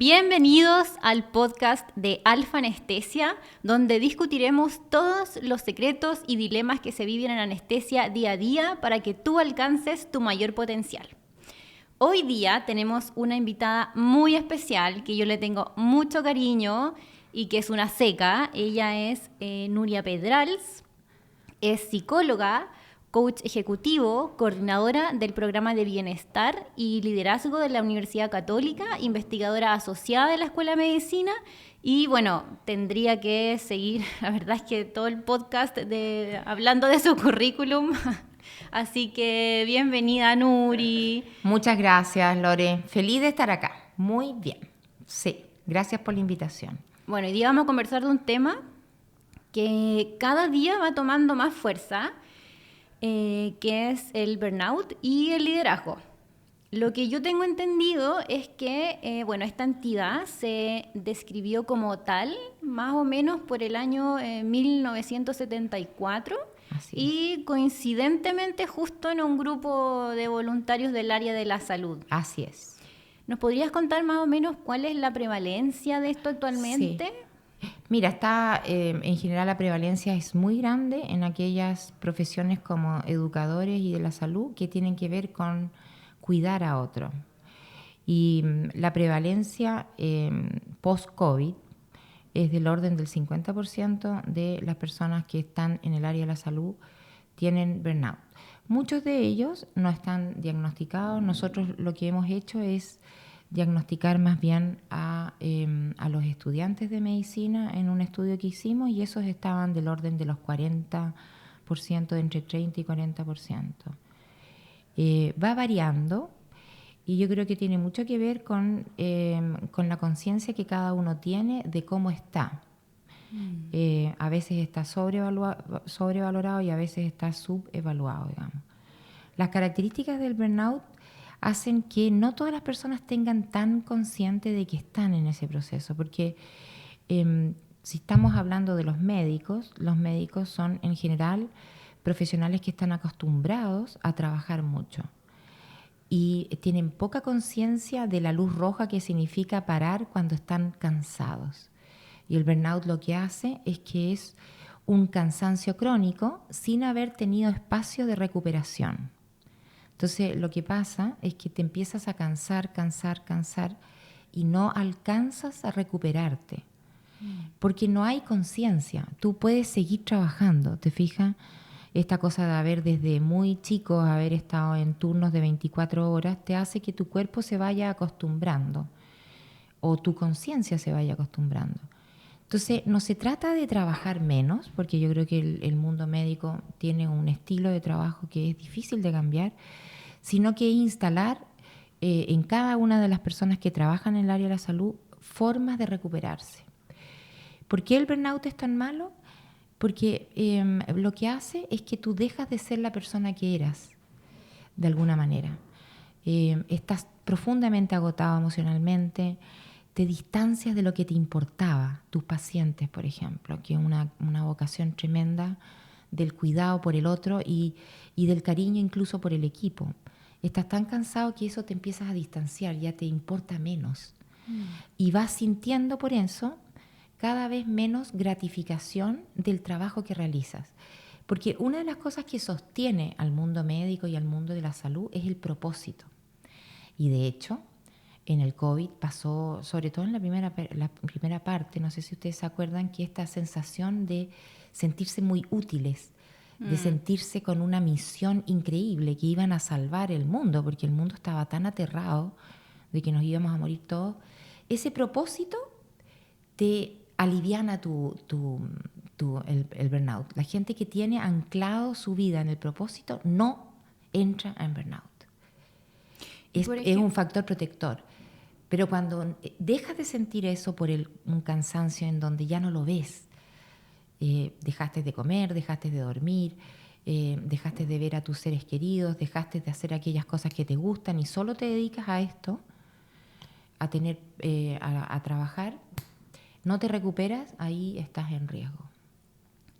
Bienvenidos al podcast de Alfa Anestesia, donde discutiremos todos los secretos y dilemas que se viven en anestesia día a día para que tú alcances tu mayor potencial. Hoy día tenemos una invitada muy especial que yo le tengo mucho cariño y que es una seca. Ella es Nuria Pedrals, es psicóloga, coach ejecutivo, coordinadora del programa de bienestar y liderazgo de la Universidad Católica, investigadora asociada de la Escuela de Medicina y bueno, tendría que seguir, la verdad es que todo el podcast hablando de su currículum. Así que bienvenida, Nuri. Muchas gracias, Lore. Feliz de estar acá. Muy bien. Sí, gracias por la invitación. Bueno, hoy día vamos a conversar de un tema que cada día va tomando más fuerza, que es el burnout y el liderazgo. Lo que yo tengo entendido es que esta entidad se describió como tal más o menos por el año 1974 y coincidentemente justo en un grupo de voluntarios del área de la salud. Así es. ¿Nos podrías contar más o menos cuál es la prevalencia de esto actualmente? Sí. Mira, en general la prevalencia es muy grande en aquellas profesiones como educadores y de la salud que tienen que ver con cuidar a otro. Y la prevalencia post-COVID es del orden del 50% de las personas que están en el área de la salud tienen burnout. Muchos de ellos no están diagnosticados. Nosotros lo que hemos hecho es diagnosticar más bien a los estudiantes de medicina en un estudio que hicimos y esos estaban del orden de los 40%, de entre 30 y 40%. Va variando y yo creo que tiene mucho que ver con la conciencia que cada uno tiene de cómo está. A veces está sobrevalorado y a veces está subevaluado, digamos. Las características del burnout hacen que no todas las personas tengan tan consciente de que están en ese proceso, porque si estamos hablando de los médicos son en general profesionales que están acostumbrados a trabajar mucho y tienen poca conciencia de la luz roja que significa parar cuando están cansados. Y el burnout lo que hace es que es un cansancio crónico sin haber tenido espacio de recuperación. Entonces lo que pasa es que te empiezas a cansar y no alcanzas a recuperarte. Porque no hay conciencia. Tú puedes seguir trabajando, ¿te fijas? Esta cosa de haber desde muy chico, haber estado en turnos de 24 horas, te hace que tu cuerpo se vaya acostumbrando o tu conciencia se vaya acostumbrando. Entonces, no se trata de trabajar menos, porque yo creo que el mundo médico tiene un estilo de trabajo que es difícil de cambiar, sino que instalar en cada una de las personas que trabajan en el área de la salud formas de recuperarse. ¿Por qué el burnout es tan malo? Porque lo que hace es que tú dejas de ser la persona que eras, de alguna manera. Estás profundamente agotado emocionalmente, te distancias de lo que te importaba, tus pacientes, por ejemplo, que es una vocación tremenda del cuidado por el otro y del cariño incluso por el equipo. Estás tan cansado que eso te empiezas a distanciar, ya te importa menos. Y vas sintiendo por eso cada vez menos gratificación del trabajo que realizas. Porque una de las cosas que sostiene al mundo médico y al mundo de la salud es el propósito. Y de hecho, en el COVID pasó, sobre todo en la primera parte, no sé si ustedes se acuerdan, que esta sensación de sentirse muy útiles, de sentirse con una misión increíble, que iban a salvar el mundo, porque el mundo estaba tan aterrado de que nos íbamos a morir todos. Ese propósito te aliviana el burnout. La gente que tiene anclado su vida en el propósito no entra en burnout. Es un factor protector. Pero cuando dejas de sentir eso por un cansancio en donde ya no lo ves, dejaste de comer, dejaste de dormir, dejaste de ver a tus seres queridos, dejaste de hacer aquellas cosas que te gustan y solo te dedicas a esto, a trabajar, no te recuperas, ahí estás en riesgo.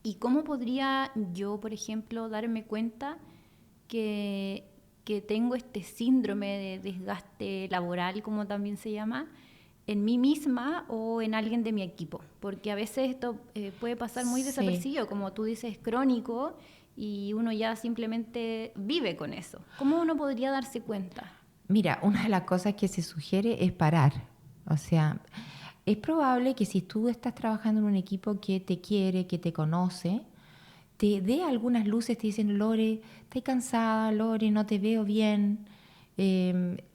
¿Y cómo podría yo, por ejemplo, darme cuenta que tengo este síndrome de desgaste laboral, como también se llama, en mí misma o en alguien de mi equipo, porque a veces esto puede pasar muy desapercibido, como tú dices, crónico, y uno ya simplemente vive con eso. ¿Cómo uno podría darse cuenta? Mira, una de las cosas que se sugiere es parar. O sea, es probable que si tú estás trabajando en un equipo que te quiere, que te conoce, te dé algunas luces, te dicen, Lore, estoy cansada, Lore, no te veo bien,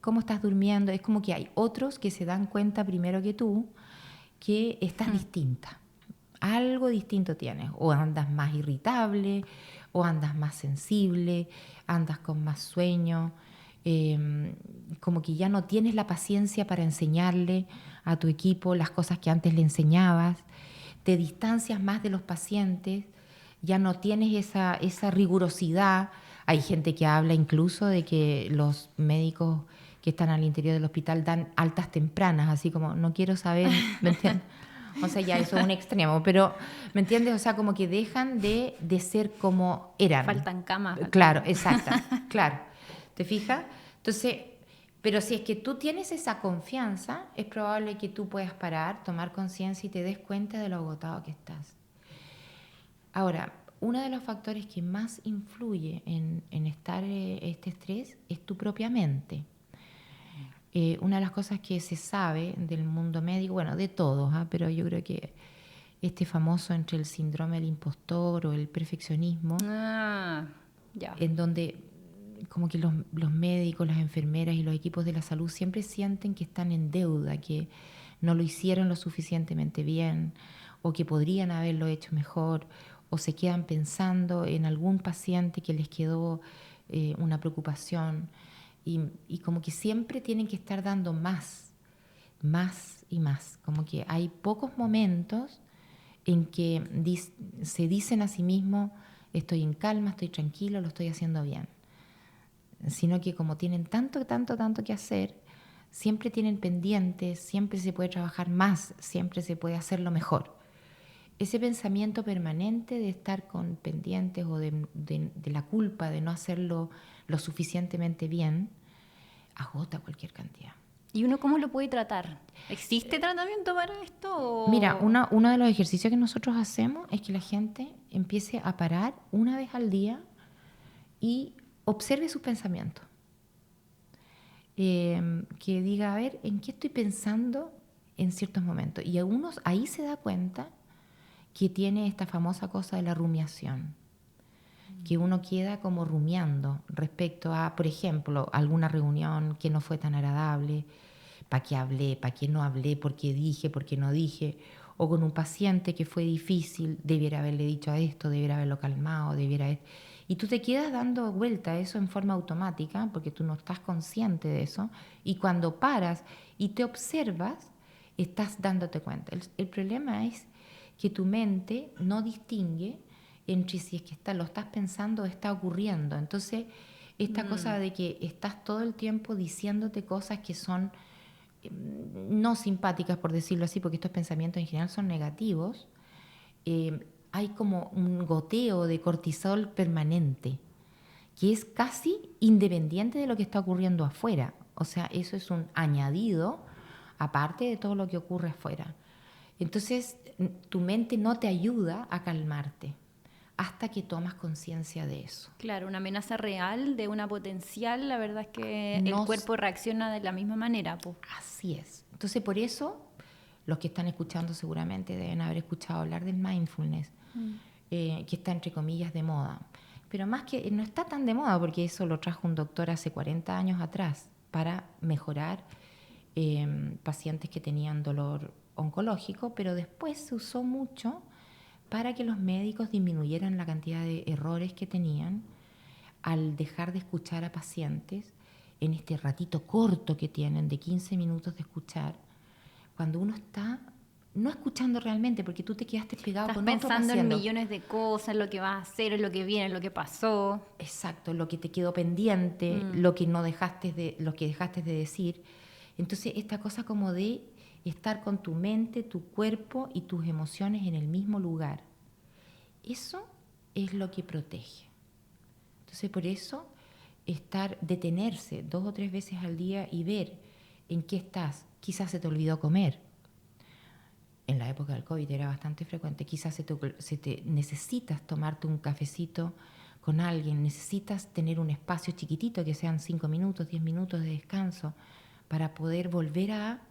¿cómo estás durmiendo? Es como que hay otros que se dan cuenta primero que tú que estás distinta. Algo distinto tienes, o andas más irritable, o andas más sensible, andas con más sueño, como que ya no tienes la paciencia para enseñarle a tu equipo las cosas que antes le enseñabas, te distancias más de los pacientes, ya no tienes esa rigurosidad. Hay gente que habla incluso de que los médicos que están al interior del hospital dan altas tempranas, así como no quiero saber, ¿me entiendes? O sea, ya eso es un extremo, pero ¿me entiendes? O sea, como que dejan de ser como eran. Faltan camas. Claro, exacto, claro. ¿Te fijas? Entonces, pero si es que tú tienes esa confianza, es probable que tú puedas parar, tomar conciencia y te des cuenta de lo agotado que estás. Ahora, uno de los factores que más influye en estar este estrés es tu propia mente. Una de las cosas que se sabe del mundo médico, bueno, de todos, pero yo creo que este famoso entre el síndrome del impostor o el perfeccionismo, Ya. en donde como que los médicos, las enfermeras y los equipos de la salud siempre sienten que están en deuda, que no lo hicieron lo suficientemente bien o que podrían haberlo hecho mejor, o se quedan pensando en algún paciente que les quedó una preocupación y como que siempre tienen que estar dando más y más. Como que hay pocos momentos en que se dicen a sí mismos, estoy en calma, estoy tranquilo, lo estoy haciendo bien. Sino que como tienen tanto que hacer, siempre tienen pendientes, siempre se puede trabajar más, siempre se puede hacerlo mejor. Ese pensamiento permanente de estar con pendientes o de la culpa de no hacerlo lo suficientemente bien, agota cualquier cantidad. ¿Y uno cómo lo puede tratar? ¿Existe tratamiento para esto? O... Mira, uno de los ejercicios que nosotros hacemos es que la gente empiece a parar una vez al día y observe sus pensamientos. Que diga, a ver, ¿en qué estoy pensando en ciertos momentos? Y algunos ahí se da cuenta que tiene esta famosa cosa de la rumiación, que uno queda como rumiando respecto a, por ejemplo, alguna reunión que no fue tan agradable, ¿para qué hablé? ¿Para qué no hablé? ¿Por qué dije? ¿Por qué no dije? O con un paciente que fue difícil, debiera haberle dicho a esto, debiera haberlo calmado, Y tú te quedas dando vuelta a eso en forma automática porque tú no estás consciente de eso, y cuando paras y te observas, estás dándote cuenta. El problema es que tu mente no distingue entre si es que lo estás pensando o está ocurriendo. Entonces, esta cosa de que estás todo el tiempo diciéndote cosas que son no simpáticas, por decirlo así, porque estos pensamientos en general son negativos, hay como un goteo de cortisol permanente, que es casi independiente de lo que está ocurriendo afuera. O sea, eso es un añadido aparte de todo lo que ocurre afuera. Entonces, tu mente no te ayuda a calmarte hasta que tomas conciencia de eso. Claro, una amenaza real de una potencial, la verdad es que el cuerpo reacciona de la misma manera. Así es. Entonces, por eso, los que están escuchando seguramente deben haber escuchado hablar del mindfulness, que está entre comillas de moda. Pero más que no está tan de moda, porque eso lo trajo un doctor hace 40 años atrás para mejorar pacientes que tenían dolor oncológico, pero después se usó mucho para que los médicos disminuyeran la cantidad de errores que tenían al dejar de escuchar a pacientes en este ratito corto que tienen de 15 minutos de escuchar, cuando uno está no escuchando realmente, porque tú te quedaste pegado Estás con otro paciente. Estás pensando en millones de cosas, en lo que vas a hacer, en lo que viene, en lo que pasó. Exacto, lo que te quedó pendiente, lo que dejaste de decir. Entonces, esta cosa como de estar con tu mente, tu cuerpo y tus emociones en el mismo lugar. Eso es lo que protege. Entonces, por eso, detenerse 2 o 3 veces al día y ver en qué estás. quizás se te olvidó comer. En la época del COVID era bastante frecuente. Quizás necesitas tomarte un cafecito con alguien, necesitas tener un espacio chiquitito, que sean 5 minutos, 10 minutos de descanso, para poder volver a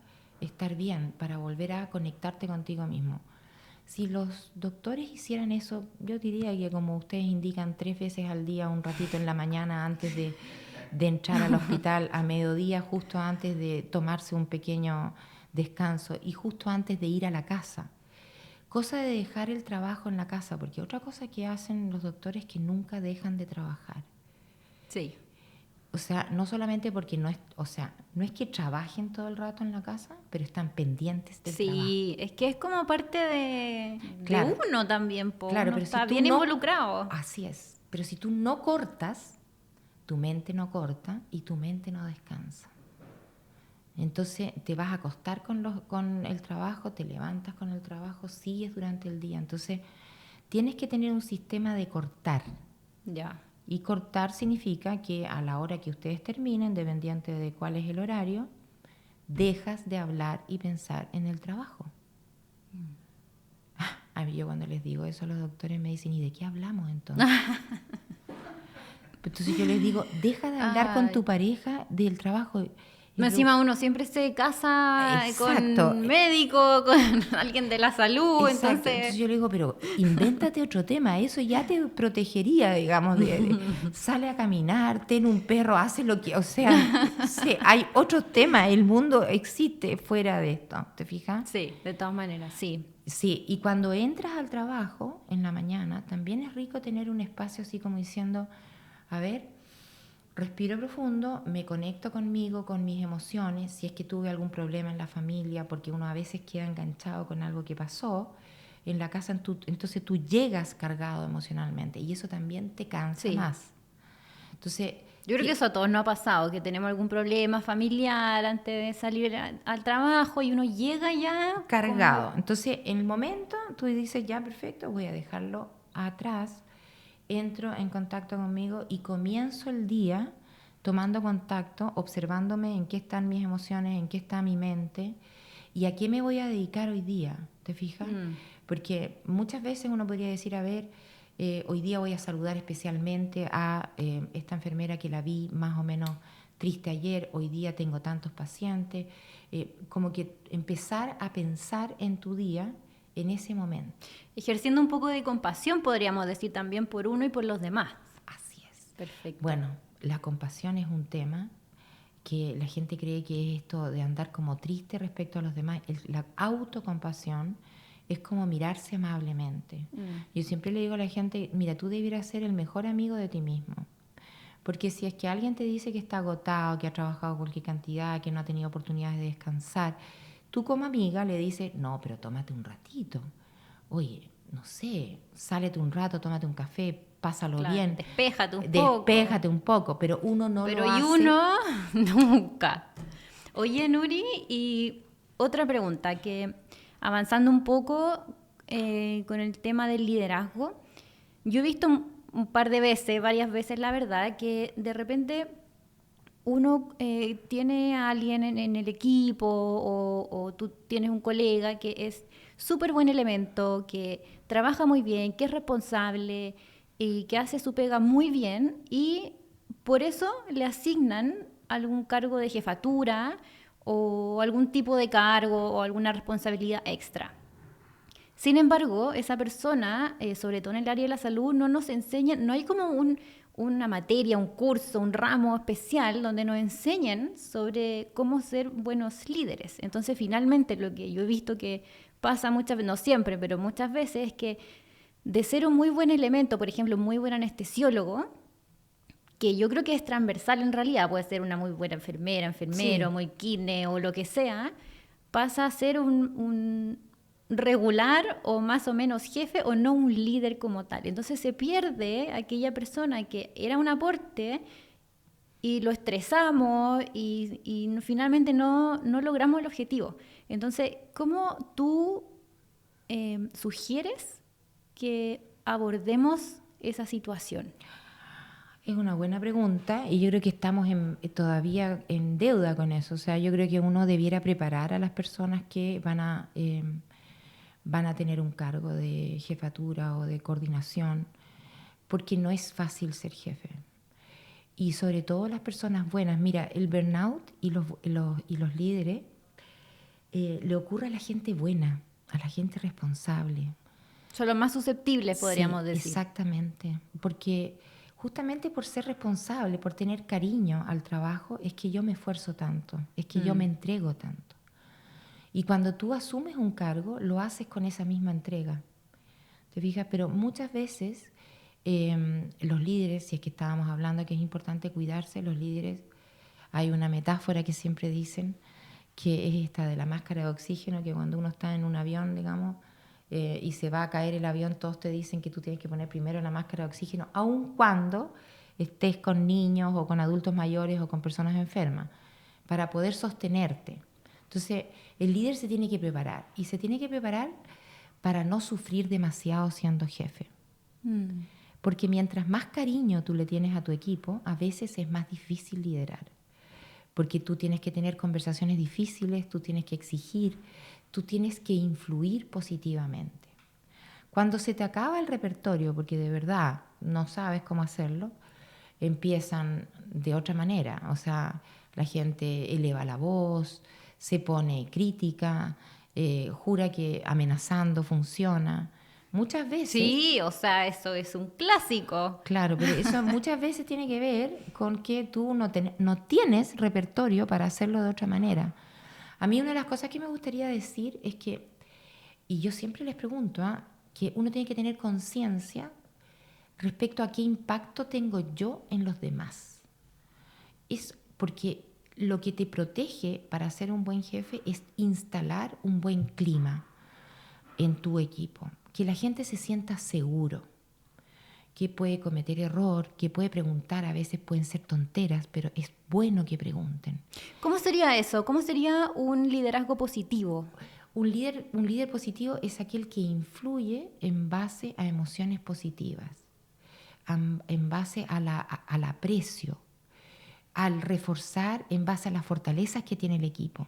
estar bien, para volver a conectarte contigo mismo. Si los doctores hicieran eso, yo diría que, como ustedes indican, 3 veces al día, un ratito en la mañana antes de entrar al hospital, a mediodía, justo antes de tomarse un pequeño descanso y justo antes de ir a la casa. Cosa de dejar el trabajo en la casa, porque otra cosa que hacen los doctores es que nunca dejan de trabajar. Sí. O sea, no solamente porque no es que trabajen todo el rato en la casa, pero están pendientes del trabajo. Sí, es que es como parte de uno también, claro, uno pero está si tú bien no, involucrado. Así es, pero si tú no cortas, tu mente no corta y tu mente no descansa. Entonces te vas a acostar con el trabajo, te levantas con el trabajo, sigues durante el día. Entonces tienes que tener un sistema de cortar. Ya. Y cortar significa que a la hora que ustedes terminen, dependiente de cuál es el horario, dejas de hablar y pensar en el trabajo. A mí, yo cuando les digo eso, los doctores me dicen, ¿y de qué hablamos entonces? Entonces yo les digo, deja de hablar con tu pareja del trabajo. Encima uno siempre se casa Exacto. con médico, con alguien de la salud. Exacto. Entonces yo le digo, pero invéntate otro tema, eso ya te protegería, digamos, sale a caminar, ten un perro, hace lo que, o sea, sí, hay otros temas, el mundo existe fuera de esto, ¿te fijas? Sí, de todas maneras, sí. Sí, y cuando entras al trabajo en la mañana, también es rico tener un espacio así como diciendo, a ver, respiro profundo, me conecto conmigo, con mis emociones, si es que tuve algún problema en la familia, porque uno a veces queda enganchado con algo que pasó en la casa, entonces tú llegas cargado emocionalmente y eso también te cansa más. Entonces, yo creo que eso a todos nos ha pasado, que tenemos algún problema familiar antes de salir al trabajo y uno llega ya cargado. Entonces, en el momento tú dices, ya, perfecto, voy a dejarlo atrás, entro en contacto conmigo y comienzo el día tomando contacto, observándome en qué están mis emociones, en qué está mi mente y a qué me voy a dedicar hoy día, ¿te fijas? Porque muchas veces uno podría decir, a ver, hoy día voy a saludar especialmente a esta enfermera que la vi más o menos triste ayer, hoy día tengo tantos pacientes, como que empezar a pensar en tu día en ese momento. Ejerciendo un poco de compasión, podríamos decir, también por uno y por los demás. Así es. Perfecto. Bueno, la compasión es un tema que la gente cree que es esto de andar como triste respecto a los demás. La autocompasión es como mirarse amablemente. Yo siempre le digo a la gente, mira, tú debieras ser el mejor amigo de ti mismo. Porque si es que alguien te dice que está agotado, que ha trabajado cualquier cantidad, que no ha tenido oportunidades de descansar, tú como amiga le dices, no, pero tómate un ratito. Oye, no sé, sálete un rato, tómate un café, pásalo bien. Despéjate un poco, pero uno no lo hace. Pero uno nunca. Oye, Nuri, y otra pregunta, que avanzando un poco con el tema del liderazgo, yo he visto un par de veces, varias veces la verdad, que de repente uno tiene a alguien en el equipo o tú tienes un colega que es súper buen elemento, que trabaja muy bien, que es responsable y que hace su pega muy bien y por eso le asignan algún cargo de jefatura o algún tipo de cargo o alguna responsabilidad extra. Sin embargo, esa persona, sobre todo en el área de la salud, no nos enseña, no hay como una materia, un curso, un ramo especial donde nos enseñen sobre cómo ser buenos líderes. Entonces, finalmente, lo que yo he visto que pasa muchas veces, no siempre, pero muchas veces, es que de ser un muy buen elemento, por ejemplo, un muy buen anestesiólogo, que yo creo que es transversal en realidad, puede ser una muy buena enfermera, enfermero, sí, muy kine o lo que sea, pasa a ser un regular o más o menos jefe o no un líder como tal. Entonces se pierde aquella persona que era un aporte y lo estresamos y finalmente no logramos el objetivo. Entonces, ¿cómo tú sugieres que abordemos esa situación? Es una buena pregunta y yo creo que estamos todavía en deuda con eso. O sea, yo creo que uno debiera preparar a las personas que van a tener un cargo de jefatura o de coordinación, porque no es fácil ser jefe. Y sobre todo las personas buenas. Mira, el burnout y los líderes le ocurre a la gente buena, a la gente responsable. Son los más susceptibles, podríamos Sí, decir. exactamente, porque justamente por ser responsable, por tener cariño al trabajo, es que yo me esfuerzo tanto, es que yo me entrego tanto. Y cuando tú asumes un cargo, lo haces con esa misma entrega. ¿Te fijas? Pero muchas veces los líderes, si es que estábamos hablando que es importante cuidarse, los líderes, hay una metáfora que siempre dicen, que es esta de la máscara de oxígeno, que cuando uno está en un avión, digamos, y se va a caer el avión, todos te dicen que tú tienes que poner primero la máscara de oxígeno, aun cuando estés con niños o con adultos mayores o con personas enfermas, para poder sostenerte. Entonces, el líder se tiene que preparar, y se tiene que preparar para no sufrir demasiado siendo jefe. Porque mientras más cariño tú le tienes a tu equipo, a veces es más difícil liderar. Porque tú tienes que tener conversaciones difíciles, tú tienes que exigir, tú tienes que influir positivamente. Cuando se te acaba el repertorio, porque de verdad no sabes cómo hacerlo, empiezan de otra manera. O sea, la gente eleva la voz, se pone crítica, jura que amenazando funciona. Muchas veces... Sí, o sea, eso es un clásico. Claro, pero eso muchas veces tiene que ver con que tú no tienes repertorio para hacerlo de otra manera. A mí una de las cosas que me gustaría decir es que, y yo siempre les pregunto, que uno tiene que tener conciencia respecto a qué impacto tengo yo en los demás. Es porque lo que te protege para ser un buen jefe es instalar un buen clima en tu equipo, que la gente se sienta seguro, que puede cometer error, que puede preguntar, a veces pueden ser tonteras, pero es bueno que pregunten. ¿Cómo sería eso? ¿Cómo sería un liderazgo positivo? Un líder positivo es aquel que influye en base a emociones positivas, en base al aprecio, al reforzar en base a las fortalezas que tiene el equipo.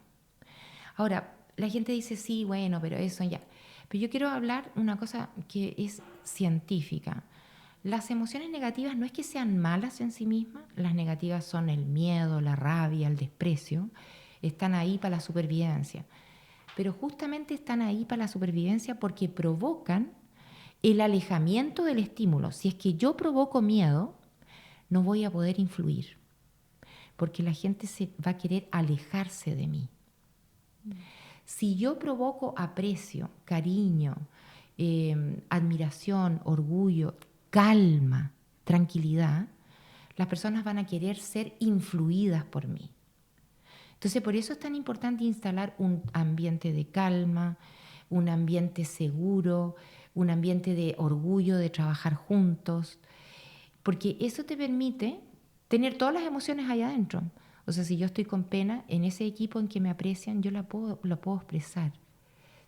Ahora, la gente dice, sí, bueno, pero eso ya. Pero yo quiero hablar una cosa que es científica. Las emociones negativas no es que sean malas en sí mismas, las negativas son el miedo, la rabia, el desprecio, están ahí para la supervivencia. Pero justamente están ahí para la supervivencia porque provocan el alejamiento del estímulo. Si es que yo provoco miedo, no voy a poder influir, porque la gente se va a querer alejarse de mí. Si yo provoco aprecio, cariño, admiración, orgullo, calma, tranquilidad, las personas van a querer ser influidas por mí. Entonces, por eso es tan importante instalar un ambiente de calma, un ambiente seguro, un ambiente de orgullo, de trabajar juntos, porque eso te permite tener todas las emociones allá adentro. O sea, si yo estoy con pena, en ese equipo en que me aprecian, yo lo puedo expresar.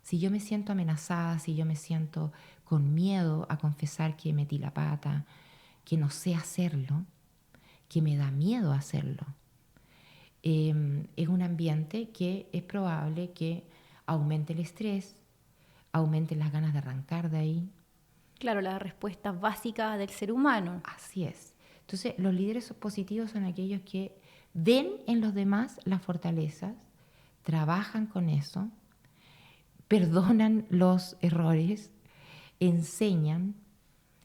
Si yo me siento amenazada, si yo me siento con miedo a confesar que metí la pata, que no sé hacerlo, que me da miedo hacerlo, es un ambiente que es probable que aumente el estrés, aumente las ganas de arrancar de ahí. Claro, las respuestas básicas del ser humano. Así es. Entonces, los líderes positivos son aquellos que ven en los demás las fortalezas, trabajan con eso, perdonan los errores, enseñan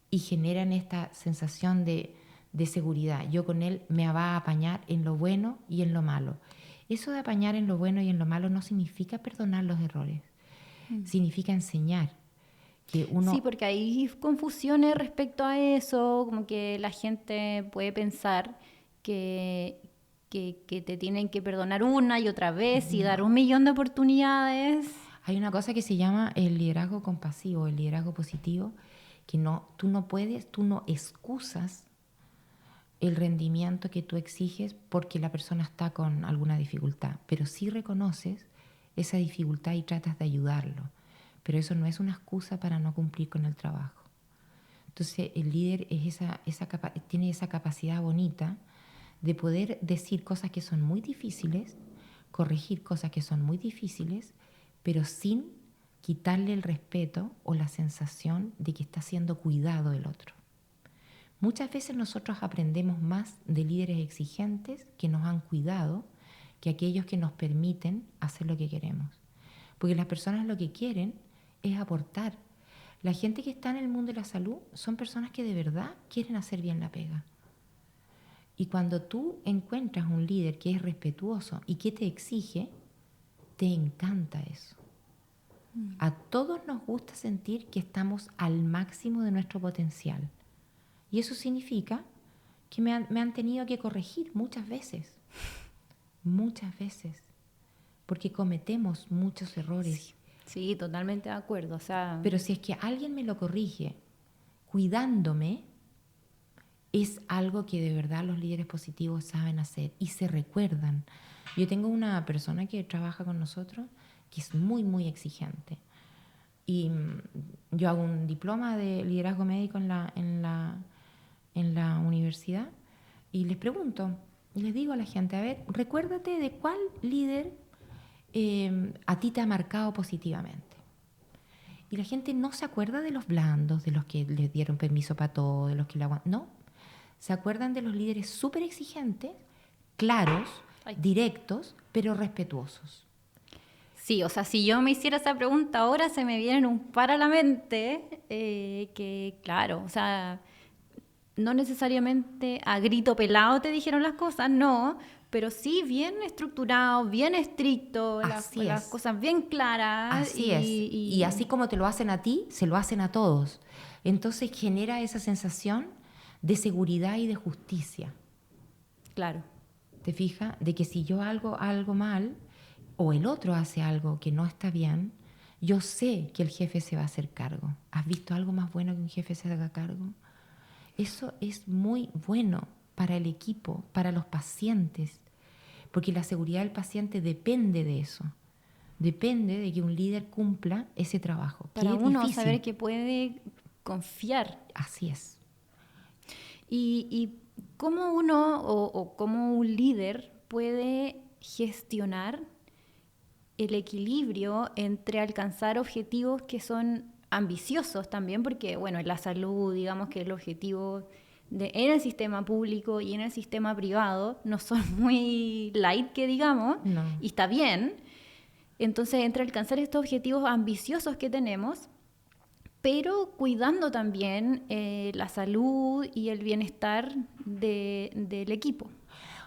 y generan esta sensación de seguridad. Yo con él me va a apañar en lo bueno y en lo malo. Eso de apañar en lo bueno y en lo malo no significa perdonar los errores, significa enseñar. Que uno... Sí, porque hay confusiones respecto a eso, como que la gente puede pensar que te tienen que perdonar una y otra vez y dar 1.000.000 de oportunidades. Hay una cosa que se llama el liderazgo compasivo, el liderazgo positivo, que tú no excusas el rendimiento que tú exiges porque la persona está con alguna dificultad, pero sí reconoces esa dificultad y tratas de ayudarlo. Pero eso no es una excusa para no cumplir con el trabajo. Entonces el líder es tiene esa capacidad bonita de poder decir cosas que son muy difíciles, corregir cosas que son muy difíciles, pero sin quitarle el respeto o la sensación de que está siendo cuidado del otro. Muchas veces nosotros aprendemos más de líderes exigentes que nos han cuidado que aquellos que nos permiten hacer lo que queremos. Porque las personas lo que quieren es aportar. La gente que está en el mundo de la salud son personas que de verdad quieren hacer bien la pega. Y cuando tú encuentras un líder que es respetuoso y que te exige, te encanta eso. A todos nos gusta sentir que estamos al máximo de nuestro potencial. Y eso significa que me han tenido que corregir muchas veces, porque cometemos muchos errores. Sí, totalmente de acuerdo. O sea, pero si es que alguien me lo corrige cuidándome, es algo que de verdad los líderes positivos saben hacer y se recuerdan. Yo tengo una persona que trabaja con nosotros que es muy, muy exigente. Y yo hago un diploma de liderazgo médico en la universidad y les pregunto, les digo a la gente, a ver, recuérdate de cuál líder a ti te ha marcado positivamente. Y la gente no se acuerda de los blandos, de los que les dieron permiso para todo, de los que no. Se acuerdan de los líderes súper exigentes, claros, directos, pero respetuosos. Sí, o sea, si yo me hiciera esa pregunta ahora, se me vienen un par a la mente que, claro, o sea, no necesariamente a grito pelado te dijeron las cosas, no, pero sí bien estructurado, bien estricto, las cosas bien claras. Así es. Y así como te lo hacen a ti, se lo hacen a todos. Entonces genera esa sensación de seguridad y de justicia. Claro. ¿Te fijas? De que si yo hago algo mal o el otro hace algo que no está bien, yo sé que el jefe se va a hacer cargo. ¿Has visto algo más bueno que un jefe se haga cargo? Eso es muy bueno para el equipo, para los pacientes, porque la seguridad del paciente depende de eso. Depende de que un líder cumpla ese trabajo. Para uno saber que puede confiar. Así es. ¿Y cómo uno o cómo un líder puede gestionar el equilibrio entre alcanzar objetivos que son ambiciosos también? Porque, bueno, en la salud, digamos que el objetivo en el sistema público y en el sistema privado no son muy light, que digamos, no. Y está bien. Entonces, entre alcanzar estos objetivos ambiciosos que tenemos, pero cuidando también la salud y el bienestar del equipo.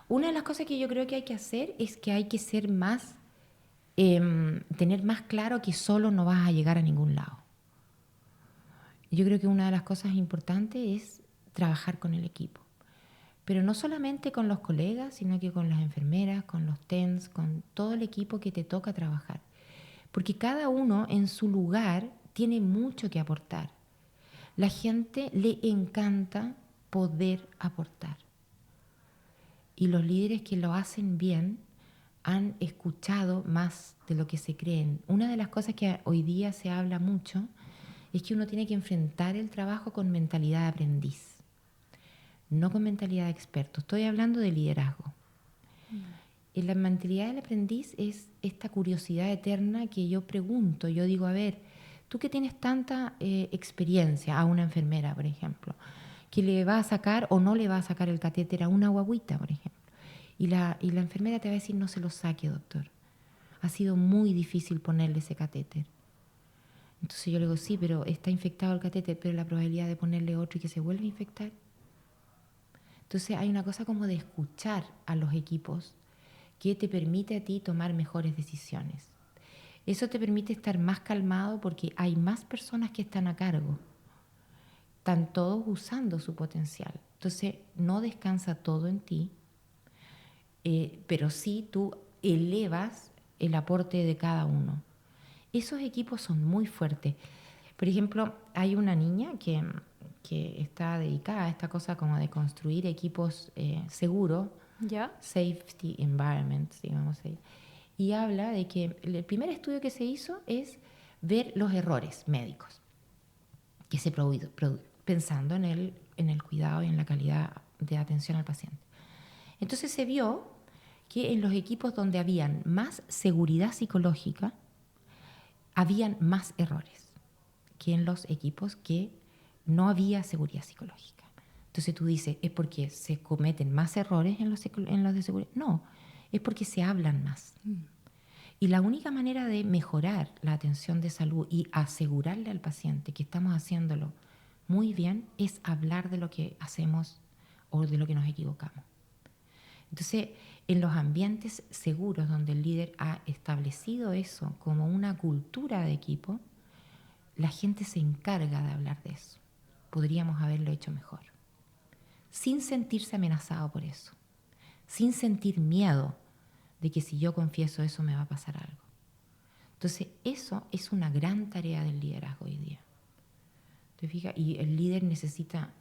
Una de las cosas que yo creo que hay que hacer es que hay que ser más, tener más claro que solo no vas a llegar a ningún lado. Yo creo que una de las cosas importantes es trabajar con el equipo. Pero no solamente con los colegas, sino que con las enfermeras, con los TENS, con todo el equipo que te toca trabajar. Porque cada uno en su lugar tiene mucho que aportar. La gente le encanta poder aportar. Y los líderes que lo hacen bien han escuchado más de lo que se creen. Una de las cosas que hoy día se habla mucho es que uno tiene que enfrentar el trabajo con mentalidad de aprendiz, no con mentalidad de experto. Estoy hablando de liderazgo. La mentalidad del aprendiz es esta curiosidad eterna que yo pregunto. Yo digo, a ver, tú que tienes tanta experiencia a una enfermera, por ejemplo, que le va a sacar o no le va a sacar el catéter a una guagüita, por ejemplo. Y la enfermera te va a decir, no se lo saque, doctor. Ha sido muy difícil ponerle ese catéter. Entonces yo le digo, sí, pero está infectado el catéter, pero la probabilidad de ponerle otro y que se vuelva a infectar. Entonces hay una cosa como de escuchar a los equipos que te permite a ti tomar mejores decisiones. Eso te permite estar más calmado porque hay más personas que están a cargo. Están todos usando su potencial. Entonces no descansa todo en ti, pero sí tú elevas el aporte de cada uno. Esos equipos son muy fuertes. Por ejemplo, hay una niña que está dedicada a esta cosa como de construir equipos seguros, safety environments, digamos ahí. Y habla de que el primer estudio que se hizo es ver los errores médicos que se pensando en el cuidado y en la calidad de atención al paciente. Entonces se vio que en los equipos donde habían más seguridad psicológica, habían más errores que en los equipos que no había seguridad psicológica. Entonces tú dices, ¿es porque se cometen más errores en los de seguridad? No, es porque se hablan más. Y la única manera de mejorar la atención de salud y asegurarle al paciente que estamos haciéndolo muy bien es hablar de lo que hacemos o de lo que nos equivocamos. Entonces, en los ambientes seguros donde el líder ha establecido eso como una cultura de equipo, la gente se encarga de hablar de eso. Podríamos haberlo hecho mejor. Sin sentirse amenazado por eso. Sin sentir miedo de que si yo confieso eso me va a pasar algo. Entonces, eso es una gran tarea del liderazgo hoy día. ¿Te fijas? Y el líder necesita,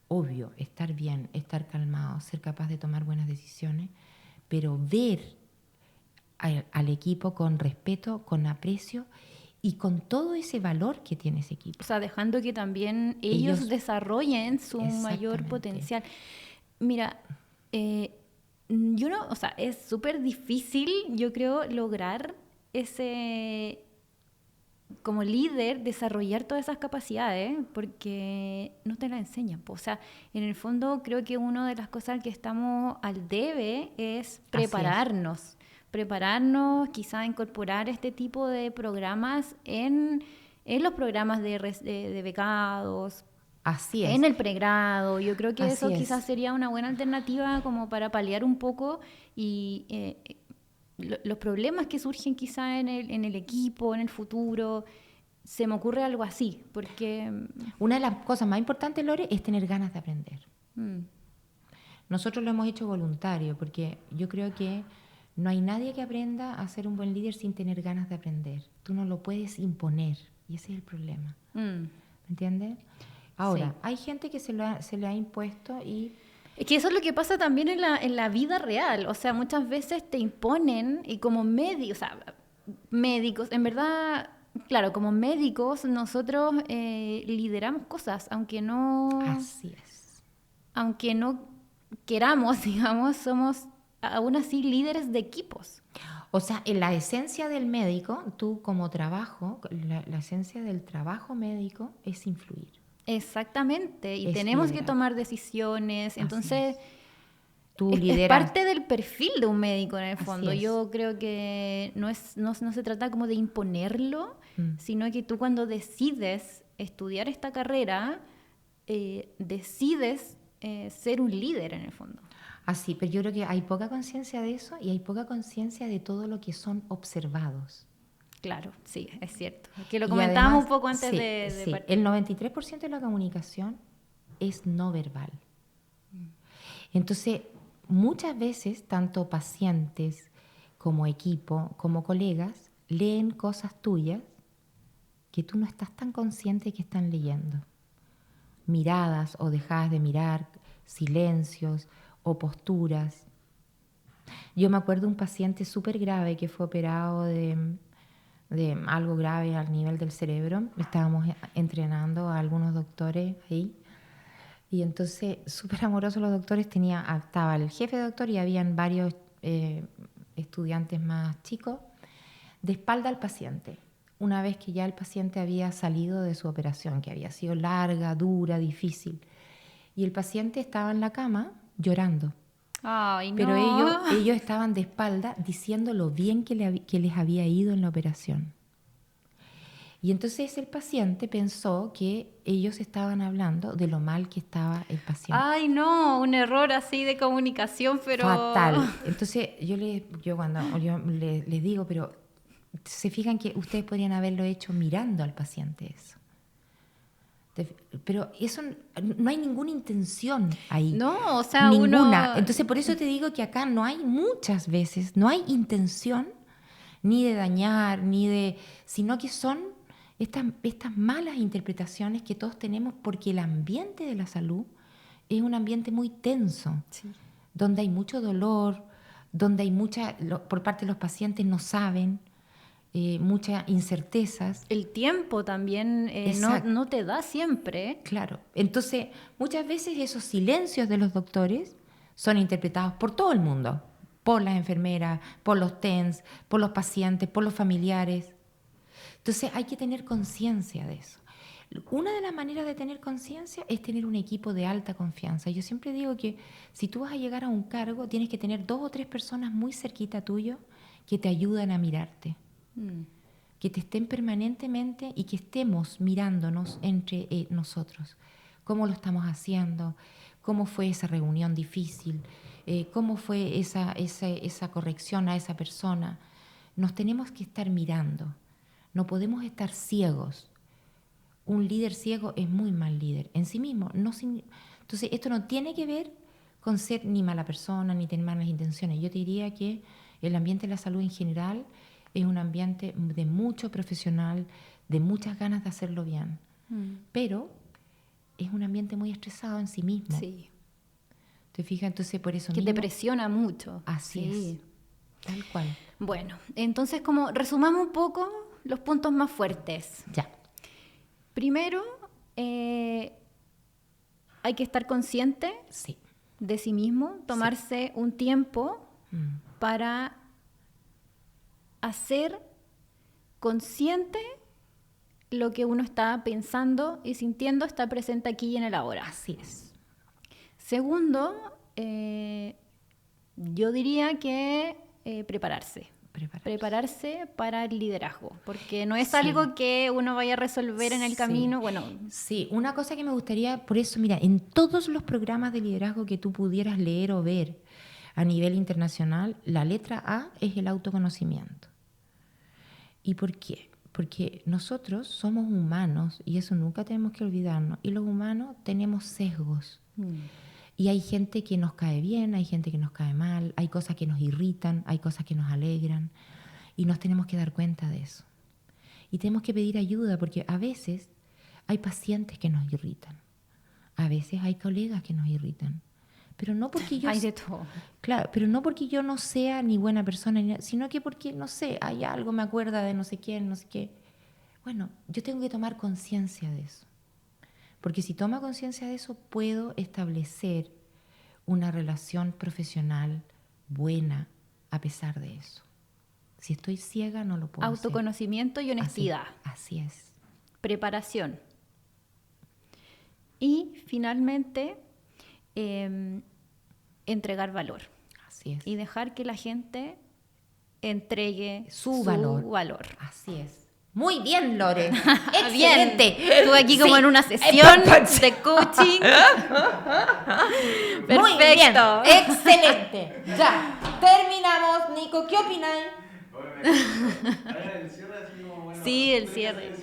obvio, estar bien, estar calmado, ser capaz de tomar buenas decisiones, pero ver al equipo con respeto, con aprecio y con todo ese valor que tiene ese equipo. O sea, dejando que también ellos desarrollen su mayor potencial. Mira, o sea, es súper difícil, yo creo, lograr ese, como líder, desarrollar todas esas capacidades, porque no te las enseñan. O sea, en el fondo creo que una de las cosas que estamos al debe es prepararnos. Prepararnos, quizá incorporar este tipo de programas en los programas de becados. Así es. En el pregrado. Yo creo que eso quizás sería una buena alternativa como para paliar un poco y los problemas que surgen quizá en el equipo, en el futuro. Se me ocurre algo así, porque... Una de las cosas más importantes, Lore, es tener ganas de aprender. Nosotros lo hemos hecho voluntario, porque yo creo que no hay nadie que aprenda a ser un buen líder sin tener ganas de aprender. Tú no lo puedes imponer, y ese es el problema. ¿Me entiendes? Ahora, hay gente que se le ha impuesto y... Es que eso es lo que pasa también en la vida real. O sea, muchas veces te imponen y como médicos, en verdad, claro, como médicos nosotros lideramos cosas, aunque no... Así es. Aunque no queramos, digamos, somos aún así líderes de equipos. O sea, en la esencia del médico, tú como trabajo, la esencia del trabajo médico es influir. Exactamente, y tenemos que tomar decisiones, entonces es parte del perfil de un médico en el fondo. Yo creo que no se trata como de imponerlo, sino que tú cuando decides estudiar esta carrera, decides ser un líder en el fondo. Así, pero yo creo que hay poca conciencia de eso y hay poca conciencia de todo lo que son observados. Claro, sí, es cierto. Que lo comentábamos un poco antes de partir. El 93% de la comunicación es no verbal. Entonces, muchas veces, tanto pacientes como equipo, como colegas, leen cosas tuyas que tú no estás tan consciente que están leyendo. Miradas o dejadas de mirar, silencios o posturas. Yo me acuerdo de un paciente súper grave que fue operado de algo grave al nivel del cerebro. Estábamos entrenando a algunos doctores ahí. Y entonces, súper amorosos los doctores, estaba el jefe de doctor y habían varios estudiantes más chicos, de espalda al paciente. Una vez que ya el paciente había salido de su operación, que había sido larga, dura, difícil. Y el paciente estaba en la cama llorando. Ay, no. Pero ellos estaban de espalda diciendo lo bien que les había ido en la operación. Y entonces el paciente pensó que ellos estaban hablando de lo mal que estaba el paciente. Ay, no, un error así de comunicación, pero... Fatal. Entonces yo cuando les digo, pero se fijan que ustedes podrían haberlo hecho mirando al paciente eso. Pero eso no hay ninguna intención ahí. No, o sea, ninguna. Entonces por eso te digo que acá muchas veces no hay intención ni de dañar, sino que son estas malas interpretaciones que todos tenemos porque el ambiente de la salud es un ambiente muy tenso, donde hay mucho dolor, donde hay por parte de los pacientes no saben. muchas incertezas. El tiempo también no te da siempre. Claro. Entonces, muchas veces esos silencios de los doctores son interpretados por todo el mundo, por las enfermeras, por los TENS, por los pacientes, por los familiares. Entonces, hay que tener conciencia de eso. Una de las maneras de tener conciencia es tener un equipo de alta confianza. Yo siempre digo que si tú vas a llegar a un cargo, tienes que tener 2 o 3 personas muy cerquita tuyo que te ayudan a mirarte. Que te estén permanentemente y que estemos mirándonos entre nosotros. ¿Cómo lo estamos haciendo? ¿Cómo fue esa reunión difícil? ¿Cómo fue esa corrección a esa persona? Nos tenemos que estar mirando. No podemos estar ciegos. Un líder ciego es muy mal líder en sí mismo. Entonces, esto no tiene que ver con ser ni mala persona, ni tener malas intenciones. Yo te diría que el ambiente de la salud en general es un ambiente de mucho profesional, de muchas ganas de hacerlo bien. Pero es un ambiente muy estresado en sí mismo. Sí. ¿Te fijas? Entonces, por eso que mismo, te presiona mucho. Así es. Tal cual. Bueno, entonces como resumamos un poco los puntos más fuertes. Ya. Primero, hay que estar consciente de sí mismo, tomarse un tiempo para hacer consciente lo que uno está pensando y sintiendo, está presente aquí y en el ahora. Así es. Segundo, yo diría que prepararse para el liderazgo, porque no es algo que uno vaya a resolver en el camino. Bueno, sí, una cosa que me gustaría, por eso, mira, en todos los programas de liderazgo que tú pudieras leer o ver a nivel internacional, la letra A es el autoconocimiento. ¿Y por qué? Porque nosotros somos humanos y eso nunca tenemos que olvidarnos, y los humanos tenemos sesgos. Y hay gente que nos cae bien, hay gente que nos cae mal, hay cosas que nos irritan, hay cosas que nos alegran, y nos tenemos que dar cuenta de eso. Y tenemos que pedir ayuda, porque a veces hay pacientes que nos irritan, a veces hay colegas que nos irritan, pero no porque yo... Hay de todo. Claro, pero no porque yo no sea ni buena persona, sino que porque, no sé, hay algo, me acuerda de no sé quién, no sé qué. Bueno, yo tengo que tomar conciencia de eso. Porque si tomo conciencia de eso, puedo establecer una relación profesional buena a pesar de eso. Si estoy ciega, no lo puedo hacer. Autoconocimiento y honestidad. Así es. Preparación. Y finalmente, entregar valor. Así es. Y dejar que la gente entregue su valor. Así es. Muy bien, Lore. Excelente. Estuve aquí como en una sesión de coaching. Perfecto. Muy bien. Excelente. Ya. Terminamos. Nico, ¿qué opináis? Sí, el cierre.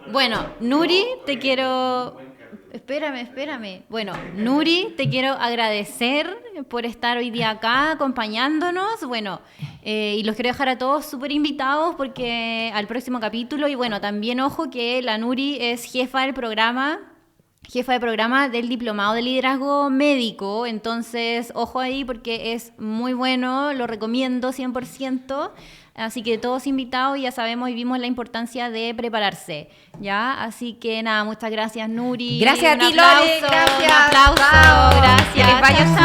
Bueno, Nuri, te quiero... Espérame. Bueno, Nuri, te quiero agradecer por estar hoy día acá acompañándonos. Bueno, y los quiero dejar a todos súper invitados porque al próximo capítulo. Y bueno, también ojo que la Nuri es jefa de programa del Diplomado de Liderazgo Médico. Entonces, ojo ahí porque es muy bueno, lo recomiendo 100%. Así que todos invitados, ya sabemos y vimos la importancia de prepararse, ¿ya? Así que nada, muchas gracias, Nuri. Gracias a ti, Lore. Gracias. Un aplauso. Chao. Gracias. Que les vaya